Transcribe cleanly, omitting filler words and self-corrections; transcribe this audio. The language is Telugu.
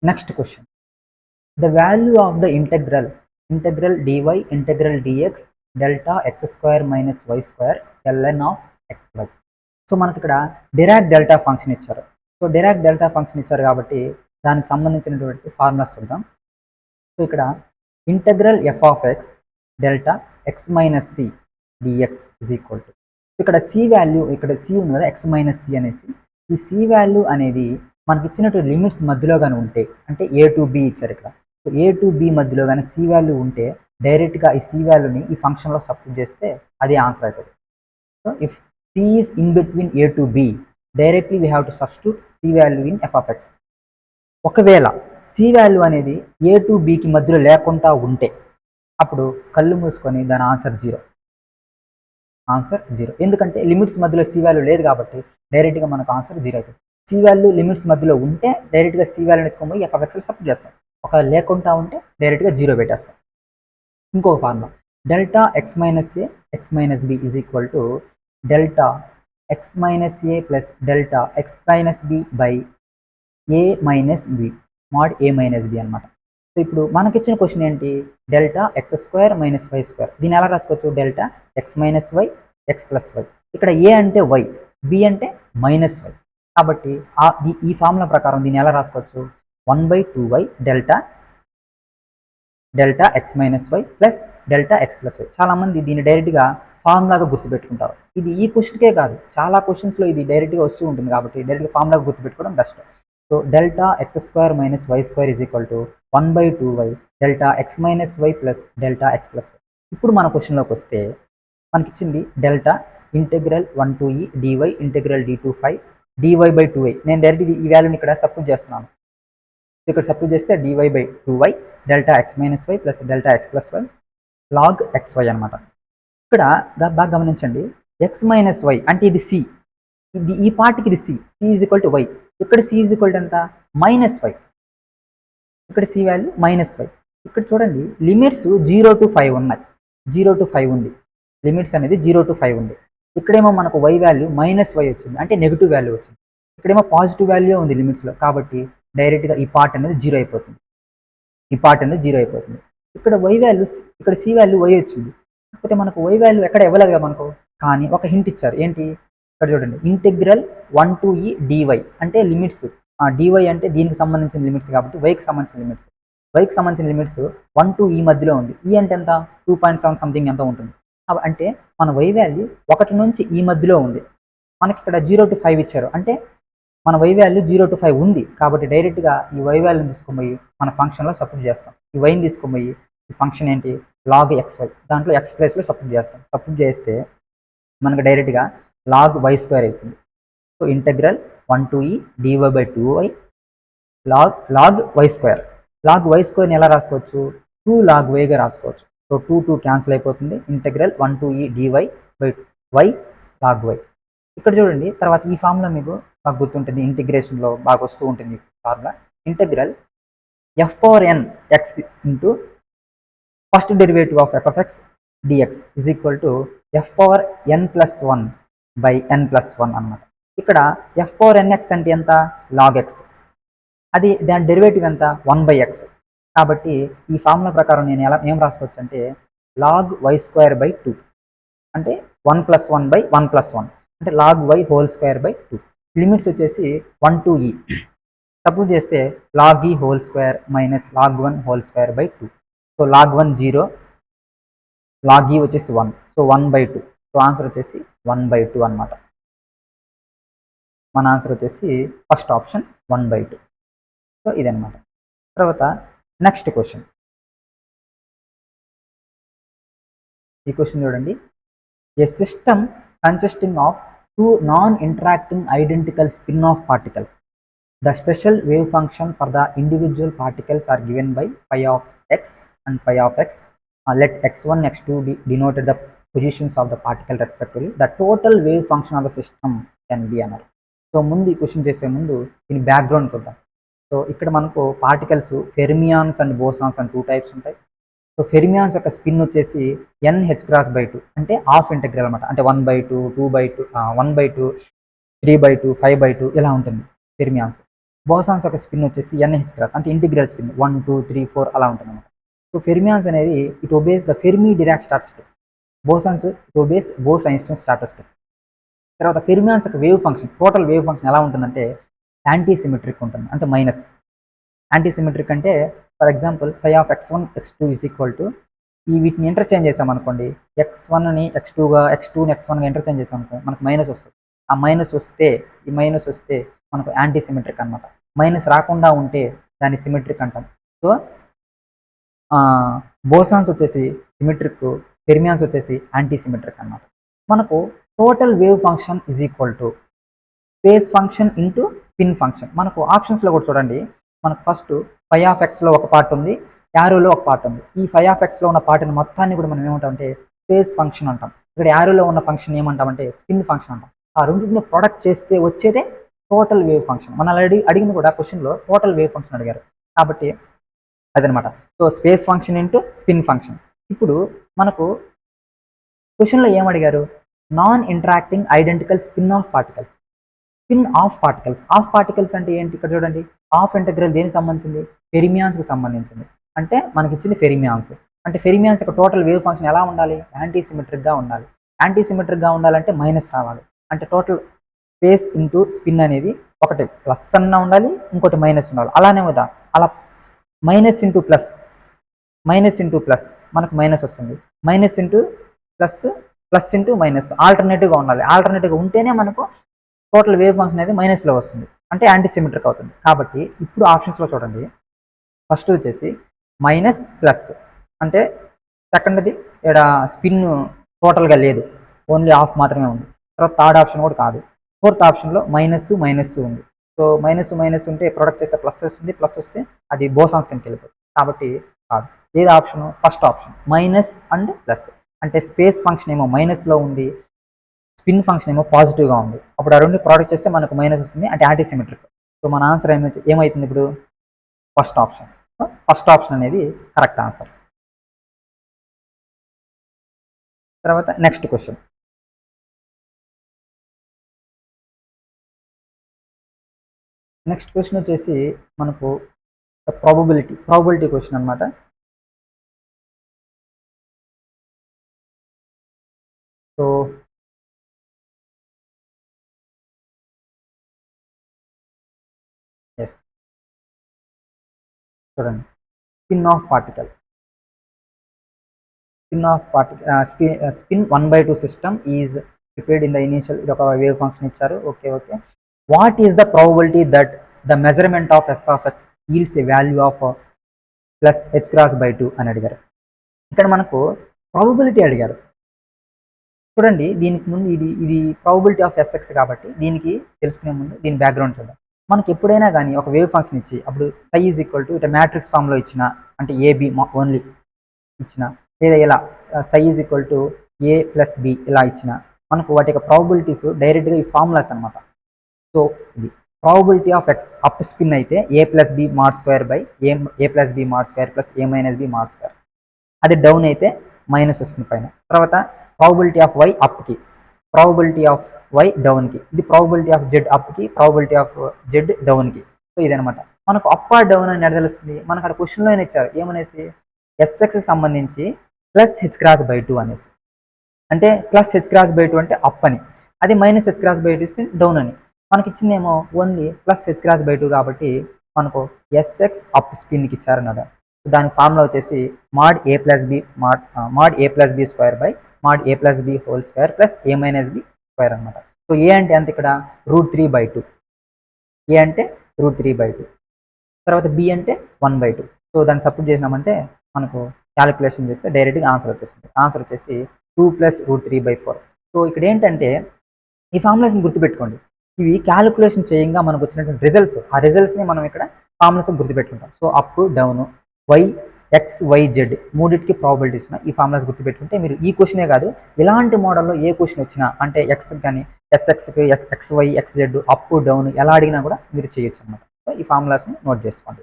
Next question, the value of the integral dy integral dx delta x square minus y square ln of x y. So మనకి ఇక్కడ డిరాక్ డెల్టా ఫంక్షన్ ఇచ్చారు. సో డిరాక్ డెల్టా ఫంక్షన్ ఇచ్చారు కాబట్టి దానికి సంబంధించినటువంటి ఫార్ములాస్ చూద్దాం. సో ఇక్కడ integral f of x delta x minus c dx is equal to, ఇక్కడ సి వాల్యూ, ఇక్కడ సి ఉంది కదా ఎక్స్ మైనస్ సి అనేసి, ఈ సి వాల్యూ అనేది మనకి ఇచ్చినటువంటి లిమిట్స్ మధ్యలో కానీ ఉంటే, అంటే ఏ టు బి ఇచ్చారు ఇక్కడ, సో ఏ టు బి మధ్యలో కానీ సి వాల్యూ ఉంటే డైరెక్ట్గా ఈ సి వాల్యూని ఈ ఫంక్షన్లో సబ్స్టిట్యూట్ చేస్తే అది ఆన్సర్ అవుతుంది. So if c is in between a to b, directly we have to substitute c value in f of x. ఒకవేళ సి వాల్యూ అనేది ఏ టు బికి మధ్యలో లేకుండా ఉంటే అప్పుడు కళ్ళు మూసుకొని దాని ఆన్సర్ జీరో. ఆన్సర్ జీరో, ఎందుకంటే లిమిట్స్ మధ్యలో సి వాల్యూ లేదు కాబట్టి డైరెక్ట్గా మనకు ఆన్సర్ జీరో అవుతుంది. సి వాల్యూ లిమిట్స్ మధ్యలో ఉంటే డైరెక్ట్గా సి వాల్యూని ఎత్తుకొని ఎఫ్ ఆఫ్ ఎక్స్లో సబ్స్టిట్యూట్ చేస్తాం. ఒకవేళ లేకుండా ఉంటే డైరెక్ట్గా జీరో పెట్టేస్తాం. ఇంకొక formula, delta x minus a x minus b is equal to delta x minus a plus delta x minus b by a minus b mod a minus b అనమాట. సో ఇప్పుడు మనకి ఇచ్చిన క్వశ్చన్ ఏంటి, delta x square minus y square. దీన్ని ఎలా రాసుకోవచ్చు, delta x minus y x plus y. ఇక్కడ ఏ అంటే వై, బి అంటే మైనస్ వై. కాబట్టి ఈ ఫార్ములా ప్రకారం దీన్ని ఎలా రాసుకోవచ్చు, 1/2y delta x minus y plus delta x plus y. చాలామంది దీన్ని డైరెక్ట్గా ఫార్ములాగా గుర్తుపెట్టుకుంటారు. ఇది ఈ క్వశ్చన్కే కాదు, చాలా క్వశ్చన్స్లో ఇది డైరెక్ట్గా వస్తూ ఉంటుంది కాబట్టి డైరెక్ట్గా ఫార్ములాగా గుర్తుపెట్టుకోవడం best. So delta x square minus y square is equal to 1/2y delta x minus y plus delta x plus y. ఇప్పుడు మన క్వశ్చన్లోకి వస్తే మనకి ఇచ్చింది delta integral 1 to e dy integral d to 5 dy/2y. నేను డైరెక్ట్ ఈ వాల్యూని ఇక్కడ సబ్స్టిట్యూట్ చేస్తున్నాను. ఇక్కడ సబ్స్టిట్యూట్ చేస్తే dy/2y delta x minus y plus delta x plus y log x y అనమాట. ఇక్కడ బాగా గమనించండి, ఎక్స్ మైనస్ వై అంటే ఇది సి, ఇది ఈ పార్ట్కి ఇది c, c is equal to y. ఇక్కడ సి ఈజ్ ఈక్వల్ టు ఎంత, మైనస్ వై. ఇక్కడ సి వాల్యూ మైనస్ వై. ఇక్కడ చూడండి లిమిట్స్ 0 to 5 ఉన్నాయి, 0 to 5 ఉంది, లిమిట్స్ అనేది 0 to 5 ఉంది. ఇక్కడేమో మనకు వై వాల్యూ మైనస్ వై వచ్చింది, అంటే నెగిటివ్ వాల్యూ వచ్చింది. ఇక్కడేమో పాజిటివ్ వాల్యూ ఉంది లిమిట్స్లో, కాబట్టి డైరెక్ట్గా ఈ పార్ట్ అనేది జీరో అయిపోతుంది, ఈ పార్ట్ అనేది జీరో అయిపోతుంది. ఇక్కడ వై వాల్యూ, ఇక్కడ సి వాల్యూ వై వచ్చింది, కాకపోతే మనకు వై వాల్యూ ఎక్కడ ఇవ్వలేదు కదా మనకు. కానీ ఒక హింట్ ఇచ్చారు, ఏంటి, ఇక్కడ చూడండి ఇంటెగ్రల్ 1 to e dy అంటే లిమిట్స్, dy అంటే దీనికి సంబంధించిన లిమిట్స్ కాబట్టి వైకి సంబంధించిన లిమిట్స్, వైకి సంబంధించిన లిమిట్స్ 1 to e మధ్యలో ఉంది. ఈ అంటే ఎంత, 2.7 సంథింగ్ ఎంత ఉంటుంది. అంటే మన వై వాల్యూ 1 నుంచి ఈ మధ్యలో ఉంది. మనకి ఇక్కడ 0 to 5 ఇచ్చారు, అంటే మన వై వాల్యూ 0 to 5 ఉంది. కాబట్టి డైరెక్ట్గా ఈ వై వాల్యూని తీసుకుపోయి మన ఫంక్షన్లో సబ్స్టిట్యూట్ చేస్తాం. ఈ వైని తీసుకుపోయి ఈ ఫంక్షన్ ఏంటి, లాగ్ ఎక్స్ వై, దాంట్లో ఎక్స్ ప్లేస్లో సబ్స్టిట్యూట్ చేస్తాం. సబ్స్టిట్యూట్ చేస్తే మనకు డైరెక్ట్గా లాగ్ వై స్క్వేర్ అవుతుంది. So integral 1 to e dy/2y log y square. Log y స్క్వేర్ని ఎలా రాసుకోవచ్చు, 2 log వైగా రాసుకోవచ్చు. సో 2 క్యాన్సిల్ అయిపోతుంది. Integral 1 to e dy/y log y. ఇక్కడ చూడండి, తర్వాత ఈ ఫార్ములా మీకు బాగా గుర్తుంటుంది, ఇంటిగ్రేషన్లో బాగా వస్తూ ఉంటుంది formula. Integral f(n) x into first derivative of f of x dx is equal to f(n+1/n+1) అన్నమాట. ఇక్కడ f(n)x అంటే ఎంత, లాగ్ ఎక్స్, అది దాని డెరివేటివ్ ఎంత, 1/x. కాబట్టి ఈ ఫార్ములా ప్రకారం నేను ఏం రాసుకోవచ్చు అంటే లాగ్ వై స్క్వేర్ బై 2 అంటే 1+1/1+1 అంటే log y whole square by 2. Limits వచ్చేసి 1 to e, సబ్స్టిట్యూట్ చేస్తే log e whole square minus log 1 whole square by 2. So log 1 0, log e వచ్చేసి 1, సో 1/2. సో ఆన్సర్ వచ్చేసి 1/2 అనమాట. మన ఆన్సర్ వచ్చేసి ఫస్ట్ ఆప్షన్ 1/2. సో ఇదనమాట. తర్వాత నెక్స్ట్ క్వశ్చన్, ఈ క్వశ్చన్ చూడండి, a system consisting of 2 non-interacting identical spin-off particles. The special wave function for the individual particles are given by phi of x and phi of x. Let x1, x2 be denoted the positions of the particle respectively. The total wave function of the system can be అన్నారు. సో ముందు ఈ క్వశ్చన్ చేసే ముందు దీని బ్యాక్గ్రౌండ్ చూద్దాం. సో ఇక్కడ మనకు పార్టికల్స్ ఫెర్మియాన్స్ అండ్ బోసాన్స్ అని 2 టైప్స్ ఉంటాయి. సో ఫెర్మియాన్స్ యొక్క స్పిన్ వచ్చేసి n(h)×2 అంటే హాఫ్ ఇంటెగ్రల్ అనమాట, అంటే 1/2, 2/2, 1/2, 3/2, 5/2 ఇలా ఉంటుంది ఫెర్మియాన్స్. బోసాన్స్ యొక్క స్పిన్ వచ్చేసి NH క్రాస్ అంటే ఇంటిగ్రల్ స్పిన్ 1 2 3 4 అలా ఉంటుంది అనమాట. సో ఫెర్మియాన్స్ అనేది it obeys the Fermi Dirac statistics. Bosons it obeys Bose Einstein statistics. తర్వాత ఫెర్మియాన్స్ యొక్క wave function, total wave function ఎలా ఉంటుందంటే యాంటీ సిమెట్రిక్ ఉంటుంది, అంటే మైనస్. యాంటీ సిమెట్రిక్ అంటే for example psi of x1 x2 is equal to ఈ వీటిని ఇంటర్చేంజ్ చేసామనుకోండి, x1ని x2గా x2ని x1గా ఇంటర్చేంజ్ చేసామనుకో మనకు మైనస్ వస్తుంది. ఆ మైనస్ వస్తే మనకు యాంటీ సిమెట్రిక్ అనమాట. మైనస్ రాకుండా ఉంటే దాన్ని సిమెట్రిక్ అంటాం. సో బోసాన్స్ వచ్చేసి సిమెట్రిక్, ఫెర్మియాన్స్ వచ్చేసి యాంటీ సిమెట్రిక్ అనమాట. మనకు total wave function is equal to space function into spin function. మనకు ఆప్షన్స్లో కూడా చూడండి, మనకు ఫస్ట్ ఫై ఆఫ్ ఎక్స్లో ఒక పార్ట్ ఉంది, యారోలో ఒక పార్ట్ ఉంది. ఈ ఫై ఆఫ్ ఎక్స్లో ఉన్న పార్ట్ని మొత్తాన్ని కూడా మనం ఏమంటామంటే స్పేస్ ఫంక్షన్ అంటాం. ఇక్కడ యారోలో ఉన్న ఫంక్షన్ ఏమంటామంటే స్పిన్ ఫంక్షన్ అంటాం. ఆ రెండింటిని ప్రొడక్ట్ చేస్తే వచ్చేదే టోటల్ వేవ్ ఫంక్షన్. మన అడిగింది కూడా క్వశ్చన్లో టోటల్ వేవ్ ఫంక్షన్ అడిగారు కాబట్టి అదనమాట. So space function into spin function. ఇప్పుడు మనకు క్వశ్చన్లో ఏమడిగారు, non interacting identical spin half particles. Spin half particles. Half particles అంటే ఏంటి? ఇక్కడ చూడండి, ఆఫ్ ఇంటగ్రల్ దేనికి సంబంధించింది? ఫెర్మియాన్స్కి సంబంధించింది. అంటే మనకి ఇచ్చింది ఫెర్మియాన్స్. అంటే ఫెర్మియాన్స్ యొక్క టోటల్ వేవ్ ఫంక్షన్ ఎలా ఉండాలి? యాంటీ సిమెట్రిక్గా ఉండాలి. యాంటీ సిమెట్రిక్గా ఉండాలంటే మైనస్ రావాలి. అంటే టోటల్ స్పేస్ ఇంటూ స్పిన్ అనేది ఒకటి ప్లస్ అన్న ఉండాలి, ఇంకోటి మైనస్ ఉండాలి. అలానే కదా, అలా మైనస్ ఇంటూ ప్లస్ మనకు మైనస్ వస్తుంది. Minus into plus, plus into minus ఆల్టర్నేటివ్గా ఉండాలి. ఆల్టర్నేటివ్గా ఉంటేనే మనకు టోటల్ వేవ్ ఫంక్షన్ అనేది మైనస్లో వస్తుంది, అంటే యాంటీ సిమెట్రిక్ అవుతుంది. కాబట్టి ఇప్పుడు ఆప్షన్స్లో చూడండి, ఫస్ట్ వచ్చేసి మైనస్ ప్లస్ అంటే సెకండ్ది ఇక్కడ స్పిన్ టోటల్గా లేదు, ఓన్లీ ఆఫ్ మాత్రమే ఉంది. తర్వాత థర్డ్ ఆప్షన్ కూడా కాదు. ఫోర్త్ ఆప్షన్లో మైనస్ ఉంది. సో మైనస్ ఉంటే ప్రొడక్ట్ చేస్తే ప్లస్ వస్తుంది, ప్లస్ వస్తే అది బోసాన్స్ కిందకి వెళ్ళిపోతుంది. కాబట్టి కాదు. ఏది option? First option minus and plus. అంటే స్పేస్ ఫంక్షన్ ఏమో మైనస్లో ఉంది, స్పిన్ ఫంక్షన్ ఏమో పాజిటివ్గా ఉంది. అప్పుడు ఆ రెండు ప్రొడక్ట్ చేస్తే మనకు మైనస్ వస్తుంది, అంటే యాంటీ సిమెట్రిక్. సో మన ఆన్సర్ ఏమవుతుంది ఇప్పుడు? First option. ఫస్ట్ ఆప్షన్ అనేది కరెక్ట్ ఆన్సర్. తర్వాత నెక్స్ట్ క్వశ్చన్. నెక్స్ట్ క్వశ్చన్ వచ్చేసి మనకు ప్రాబబిలిటీ క్వశ్చన్ అనమాట. సో ఎస్, చూడండి, spin of particle. Spin 1/2 system is prepared in the initial. ఇది ఒక వేవ్ ఫంక్షన్ ఇచ్చారు. Okay. What is the probability that the measurement of S of x yields a value of plus h×2 అని అడిగారు. ఇక్కడ మనకు ప్రాబబిలిటీ అడిగారు. చూడండి, దీనికి ముందు ఇది ప్రాబబిలిటీ ఆఫ్ ఎస్ఎక్స్ కాబట్టి దీనికి తెలుసుకునే ముందు దీని బ్యాక్గ్రౌండ్ చూద్దాం. మనకి ఎప్పుడైనా కానీ ఒక వేవ్ ఫంక్షన్ ఇచ్చి అప్పుడు సై ఈజ్ ఈక్వల్ టు ఇట్లా మ్యాట్రిక్స్ ఫామ్లో ఇచ్చిన, అంటే ఏబి ఓన్లీ ఇచ్చిన, లేదా ఇలా సై ఈజ్ ఈక్వల్ టు A+B ఇలా ఇచ్చిన, మనకు వాటి యొక్క ప్రాబబిలిటీస్ డైరెక్ట్గా ఈ ఫార్ములాస్ అనమాట. సో ఇది probability of x up spin అయితే A+B mod square by A+B mod square plus A-B mod square. అది డౌన్ అయితే మైనస్ వస్తుంది పైన. తర్వాత ప్రాబబిలిటీ ఆఫ్ వై అప్కి, ప్రాబబిలిటీ ఆఫ్ వై డౌన్కి, ఇది ప్రాబబిలిటీ ఆఫ్ జెడ్ అప్కి, ప్రాబబిలిటీ ఆఫ్ జెడ్ డౌన్కి. సో ఇదనమాట. మనకు అప్ ఆర్ డౌన్ అని తెలుస్తుంది. మనకు అక్కడ క్వశ్చన్లోనే ఇచ్చారు ఏమనేసి, ఎస్ఎక్స్కి సంబంధించి ప్లస్ h×2 అనేసి. అంటే ప్లస్ h×2 అంటే అప్ అని, అది మైనస్ h×2 ఇస్తే డౌన్ అని. మనకి ఇచ్చిందేమో ఓన్లీ ప్లస్ h×2 కాబట్టి మనకు ఎస్ఎక్స్ అప్ స్పిన్కి ఇచ్చారన్నాడు. దానికి ఫార్ములా వచ్చేసి mod A+B square by mod A+B whole square plus A-B square అనమాట. సో ఏ అంటే అంత ఇక్కడ √3/2. ఏ అంటే √3/2. తర్వాత బి అంటే 1/2. సో దాన్ని సపోర్ట్ చేసినామంటే మనకు క్యాలిక్యులేషన్ చేస్తే డైరెక్ట్గా ఆన్సర్ వచ్చేస్తుంది. ఆన్సర్ వచ్చేసి 2 + √3/4. సో ఇక్కడ ఏంటంటే ఈ ఫార్ములాస్ని గుర్తుపెట్టుకోండి. ఇవి క్యాలిక్యులేషన్ చేయంగా మనకు వచ్చినటువంటి రిజల్ట్స్, ఆ రిజల్ట్స్ని మనం ఇక్కడ ఫార్ములాస్ గుర్తుపెట్టుకుంటాం. So up down y x y z మూడింటికి ప్రాబిలిటీస్ ఉన్నాయి. ఈ ఫార్ములాస్ గుర్తుపెట్టుకుంటే మీరు ఈ క్వశ్చనే కాదు, ఇలాంటి మోడల్లో ఏ క్వశ్చన్ వచ్చినా, అంటే ఎక్స్ కానీ ఎస్ఎక్స్కి XY XZ అప్ డౌన్ ఎలా అడిగినా కూడా మీరు చేయొచ్చు అనమాట. సో ఈ ఫార్ములాస్ని నోట్ చేసుకోండి.